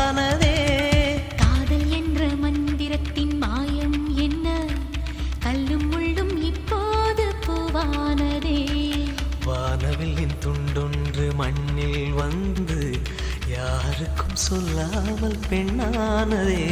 உண்டானதே. காதல் என்ற மந்திரத்தின் மாயம் என்ன, கல்லும் முள்ளும் இப்போது பூவானதே. வானவில்லின் துண்டொன்று மண்ணில் வந்து யாருக்கும் சொல்லாமல் பெண்ணானதே.